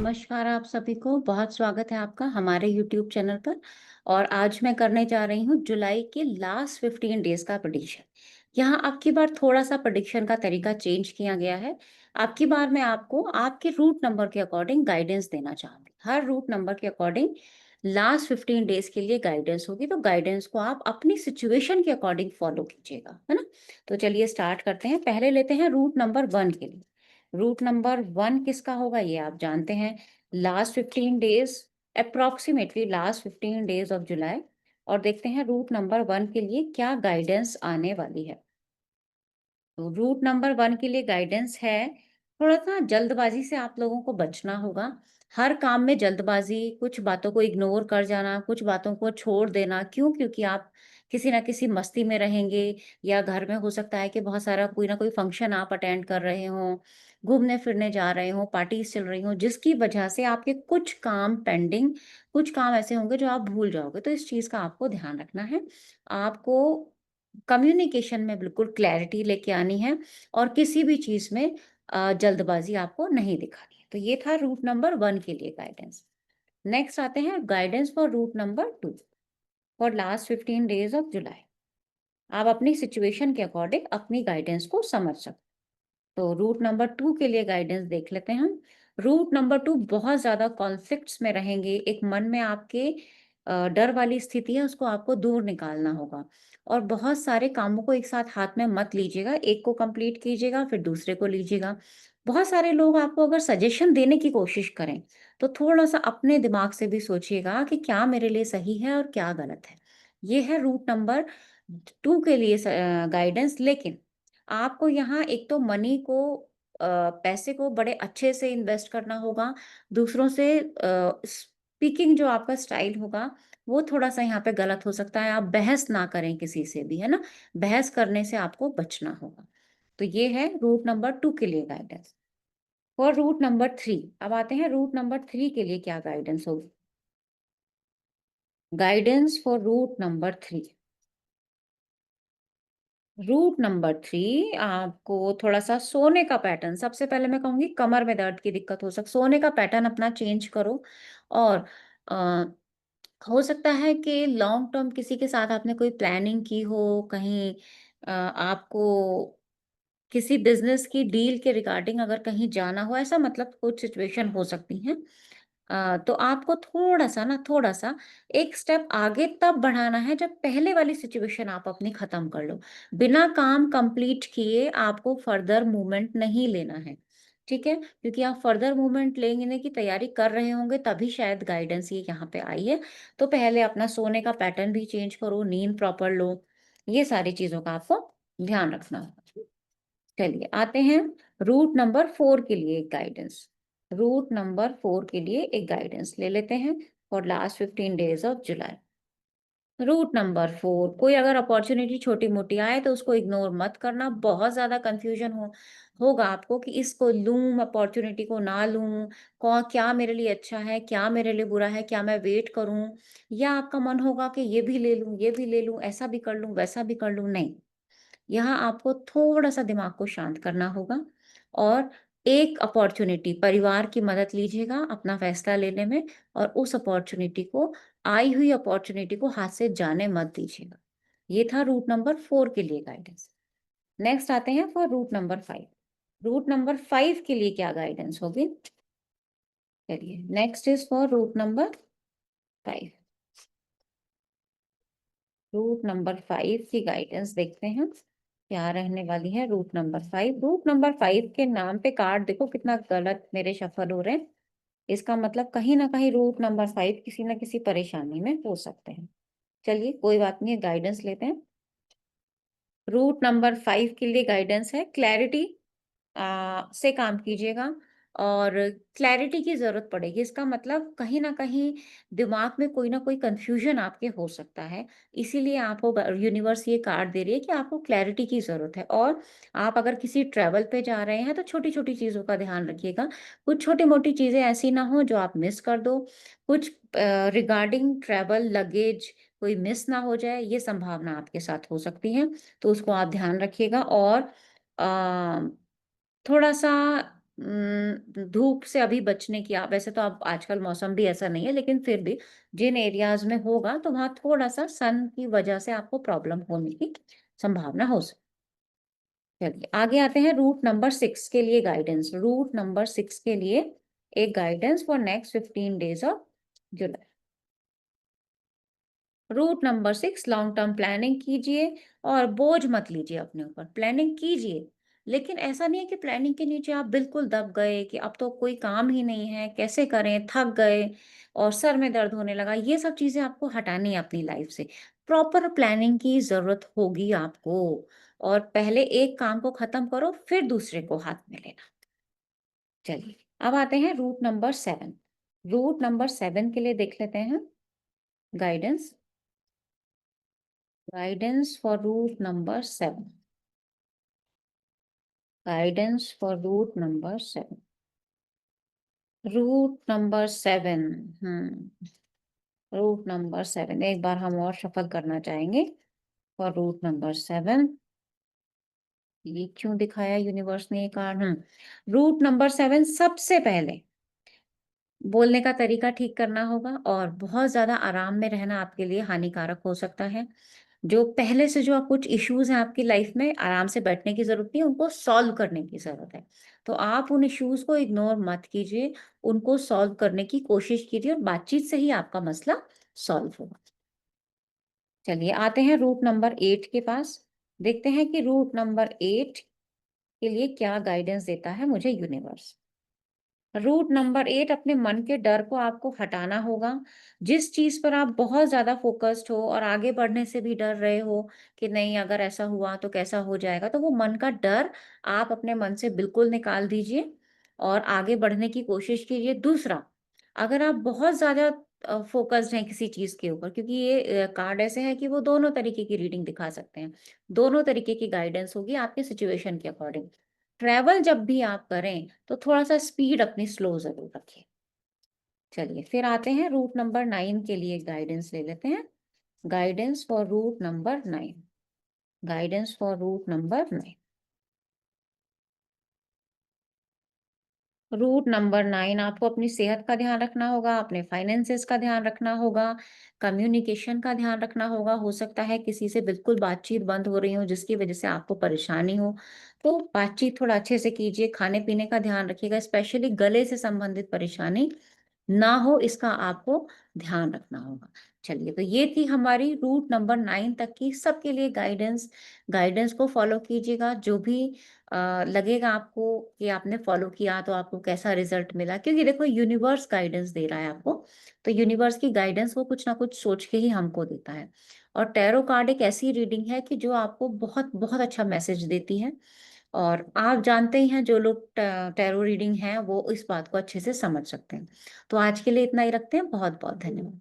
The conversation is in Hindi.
नमस्कार आप सभी को, बहुत स्वागत है आपका हमारे यूट्यूब चैनल पर। और आज मैं करने जा रही हूँ जुलाई के लास्ट 15 डेज का प्रेडिक्शन। यहाँ अब की बार थोड़ा सा प्रेडिक्शन का तरीका चेंज किया गया है। अब की बार मैं आपको आपके रूट नंबर के अकॉर्डिंग गाइडेंस देना चाहूँगी। हर रूट नंबर के अकॉर्डिंग लास्ट 15 डेज के लिए गाइडेंस होगी, तो गाइडेंस को आप अपनी सिचुएशन के अकॉर्डिंग फॉलो कीजिएगा, है ना। तो चलिए स्टार्ट करते हैं। पहले लेते हैं रूट नंबर 1 के लिए। रूट नंबर 1 किसका होगा ये आप जानते हैं। Last 15 days, approximately last 15 days of जुलाई। और देखते हैं रूट नंबर 1 के लिए क्या गाइडेंस आने वाली है। तो रूट नंबर 1 के लिए गाइडेंस है, थोड़ा सा जल्दबाजी से आप लोगों को बचना होगा। हर काम में जल्दबाजी, कुछ बातों को इग्नोर कर जाना, कुछ बातों को छोड़ देना। क्यों? क्योंकि आप किसी ना किसी मस्ती में रहेंगे, या घर में हो सकता है कि बहुत सारा कोई ना कोई फंक्शन आप अटेंड कर रहे हों, घूमने फिरने जा रहे हों, पार्टीज चल रही हों, जिसकी वजह से आपके कुछ काम पेंडिंग, कुछ काम ऐसे होंगे जो आप भूल जाओगे। तो इस चीज़ का आपको ध्यान रखना है। आपको कम्युनिकेशन में बिल्कुल क्लैरिटी लेके आनी है, और किसी भी चीज़ में जल्दबाजी आपको नहीं दिखानी है। तो ये था रूट नंबर 1 के लिए गाइडेंस। नेक्स्ट आते हैं guidance for route number 2 for last 15 days of July. आप अपनी सिचुएशन के अकॉर्डिंग अपनी गाइडेंस को समझ सकते। तो रूट नंबर 2 के लिए गाइडेंस देख लेते हैं हम। रूट नंबर 2 बहुत ज़्यादा कॉन्फ्लिक्ट्स में रहेंगे। एक मन में आपके डर वाली स्थिति है, उसको आपको दूर निकालना होगा। और बहुत सारे कामों को एक साथ हाथ में मत लीजिएगा, एक को कंप्लीट कीजिएगा फिर दूसरे को लीजिएगा। बहुत सारे लोग आपको अगर सजेशन देने की कोशिश करें, तो थोड़ा-सा अपने दिमाग से भी सोचिएगा कि क्या मेरे लिए सही है और क्या गलत है। ये है रूट नंबर 2 के लिए गाइडेंस। लेकिन आपको यहाँ एक तो मनी को, पैसे को बड़े अच्छे से इन्वेस्ट करना होगा। दूसरों से स्पीकिंग जो आपका स्टाइल होगा, वो थोड़ा-सा यहाँ पे गलत हो सकता है। आप बहस ना करें किसी से भी, है ना? बहस करने से आपको बचना होगा। तो ये है रूट नंबर 2 के लिए गाइडेंस। और रूट नंबर 3, अब आते हैं रूट नंबर 3 के लिए क्या गाइडेंस होगी। Guidance for route number 3। Route number 3 आपको थोड़ा-सा सोने का पैटर्न, सबसे पहले मैं कहूँगी कमर में दर्द की दिक्कत हो सोने का पैटर्न अपना चेंज करो। और अ, हो सकता है कि लॉन्ग टर्म किसी के साथ आपने कोई प्लानिंग की हो, कहीं आपको किसी बिज़नेस की डील के रिगार्डिंग अगर कहीं जाना हो, ऐसा मतलब कुछ सिचुएशन हो सकती हैं। तो आपको थोड़ा-सा ना, थोड़ा-सा एक स्टेप आगे तब बढ़ाना है जब पहले वाली सिचुएशन आप अपनी खत्म कर लो। बिना काम कंप्लीट किए आपको फर्दर मूवमेंट नहीं लेना है, ठीक है? क्योंकि आप फर्दर मूवमेंट लेने की तैयारी कर रहे होंगे, तभी शायद गाइडेंस ये यहाँ पे आई है। तो पहले अपना सोने का पैटर्न भी चेंज करो, नींद प्रॉपर लो, ये सारी चीज़ों का आपको ध्यान रखना होगा। चलिए आते हैं रूट नंबर 4 के लिए एक गाइडेंस। रूट नंबर 4 के लिए एक गाइडेंस ले लेते हैं for last 15 days of July. Route number 4, कोई अगर अपॉर्चुनिटी छोटी-मोटी आए तो उसको इग्नोर मत करना। बहुत ज़्यादा कन्फ्यूजन होगा आपको कि इसको लूँ, अपॉर्चुनिटी को ना लूँ, कौ क्या मेरे लिए अच्छा है, क्या मेरे लिए बुरा है, क्या मैं वेट करूँ? या आपका मन होगा कि ये भी ले लूँ, ये भी ले लूँ, ऐसा भी कर लूँ, वैसा भी कर लूँ। नहीं, यहाँ आपको थोड़ा-सा दिमाग को शांत करना होगा, और एक अपॉर्च्युनिटी, परिवार की मदद लीजिएगा अपना फैसला लेने में, और उस अपॉर्च्युनिटी को, आई हुई अपॉर्च्युनिटी को हाथ से जाने मत दीजिएगा। ये था रूट नंबर 4 के लिए गाइडेंस। नेक्स्ट आते हैं for route number 5। Route number 5 के लिए क्या गाइडेंस होगी? चलिए next is for route number 5। Route number 5 की गाइडेंस देखते हैं, क्या रहने वाली है रूट नंबर 5। रूट नंबर 5 के नाम पे कार्ड देखो कितना गलत मेरे शफल हो रहे हैं। इसका मतलब कहीं न कहीं रूट नंबर 5 किसी न किसी परेशानी में हो सकते हैं। चलिए कोई बात नहीं है, गाइडेंस लेते हैं। रूट नंबर 5 के लिए गाइडेंस है क्लैरिटी से काम कीजिएगा, और क्लैरिटी की ज़रूरत पड़ेगी। इसका मतलब कहीं न कहीं दिमाग में कोई ना कोई कन्फ्यूज़न आपके हो सकता है। इसीलिए आपको यूनिवर्स ये कार्ड दे रही है कि आपको क्लैरिटी की ज़रूरत है। और आप अगर किसी ट्रैवल पे जा रहे हैं तो छोटी-छोटी चीज़ों का ध्यान रखिएगा। कुछ छोटी-मोटी चीज़ें ऐसी ना हो जो आप मिस कर दो। कुछ रिगार्डिंग ट्रैवल लगेज कोई मिस ना हो जाए, ये संभावना आपके साथ हो सकती है। तो उसको आप ध्यान रखिएगा। और अ थोड़ा-सा धूप से अभी बचने की, आप वैसे तो आप आजकल मौसम भी ऐसा नहीं है, लेकिन फिर भी जिन एरियाज़ में होगा तो वहाँ थोड़ा-सा सन की वजह से आपको प्रॉब्लम होने की संभावना हो सकती है। चलिए आगे आते हैं रूट नंबर 6 के लिए गाइडेंस। रूट नंबर 6 के लिए एक guidance for next 15 days of July. Route number 6, long term planning कीजिए और बोझ मत लीजिए अपने ऊपर। प्लानिंग कीजिए, लेकिन ऐसा नहीं है कि प्लानिंग के नीचे आप बिल्कुल दब गए कि अब तो कोई काम ही नहीं है, कैसे करें, थक गए और सर में दर्द होने लगा। ये सब चीज़ें आपको हटानी है अपनी लाइफ से। प्रॉपर प्लानिंग की ज़रूरत होगी आपको, और पहले एक काम को ख़त्म करो, फिर दूसरे को हाथ में लेना। चलिए, अब आते हैं रूट नंबर 7। रूट नंबर 7 के लिए देख लेते हैं guidance. Guidance for route number 7. Guidance for route number 7. Route number 7। Route number 7 एक बार हम और शफल करना चाहेंगे फॉर रूट नंबर 7। ये क्यों दिखाया यूनिवर्स ने ये कार्ड? रूट नंबर 7, सबसे पहले बोलने का तरीका ठीक करना होगा, और बहुत ज़्यादा आराम में रहना आपके लिए हानिकारक हो सकता है। जो पहले से जो कुछ इश्यूज़ हैं आपकी लाइफ में, आराम से बैठने की ज़रूरत नहीं है, उनको सॉल्व करने की ज़रूरत है। तो आप उन इश्यूज़ को इग्नोर मत कीजिए, उनको सॉल्व करने की कोशिश कीजिए और बातचीत से ही आपका मसला सॉल्व होगा। चलिए आते हैं रूट नंबर 8 के पास। देखते हैं कि रूट नंबर 8 के लिए क्या गाइडेंस देता है मुझे यूनिवर्स। रूट नंबर 8, अपने मन के डर को आपको हटाना होगा। जिस चीज़ पर आप बहुत ज़्यादा फ़ोकस्ड हो और आगे बढ़ने से भी डर रहे हो कि नहीं अगर ऐसा हुआ तो कैसा हो जाएगा, तो वो मन का डर आप अपने मन से बिल्कुल निकाल दीजिए और आगे बढ़ने की कोशिश कीजिए। दूसरा, अगर आप बहुत ज़्यादा फ़ोकस्ड हैं किसी चीज़ के ऊपर, क्योंकि ये कार्ड ऐसे हैं कि वो दोनों तरीके की रीडिंग दिखा सकते हैं। दोनों तरीके की गाइडेंस होगी आपके सिचुएशन के अकॉर्डिंग। ट्रैवल जब भी आप करें तो थोड़ा-सा स्पीड अपनी स्लो ज़रूर रखें। चलिए फिर आते हैं रूट नंबर 9 के लिए गाइडेंस ले लेते हैं। Guidance for route number 9। Guidance for route number 9। Route number 9, आपको अपनी सेहत का ध्यान रखना होगा, अपने फाइनेंसेस का ध्यान रखना होगा, कम्युनिकेशन का ध्यान रखना होगा। हो सकता है किसी से बिल्कुल बातचीत बंद हो रही हो जिसकी वजह से आपको परेशानी हो, तो बातचीत थोड़ा अच्छे से कीजिए। खाने-पीने का ध्यान रखिएगा, स्पेशली गले से संबंधित परेशानी ना हो, इसका आपको ध्यान रखना होगा। चलिए, तो ये थी हमारी रूट नंबर 9 तक की सबके लिए गाइडेंस। गाइडेंस को फॉलो कीजिएगा, जो भी लगेगा आपको कि आपने फॉलो किया तो आपको कैसा रिजल्ट मिला, क्योंकि देखो यूनिवर्स गाइडेंस दे रहा है आपको, तो यूनिवर्स की गाइडेंस वो कुछ ना कुछ सोच के ही हमको देता है। और टैरो कार्ड एक ऐसी रीडिंग है कि जो आपको बहुत बहुत अच्छा मैसेज देती है, और आप जानते ही हैं जो लोग टैरो रीडिंग हैं वो इस बात को अच्छे से समझ सकते हैं। तो आज के लिए इतना ही रखते हैं। बहुत बहुत धन्यवाद।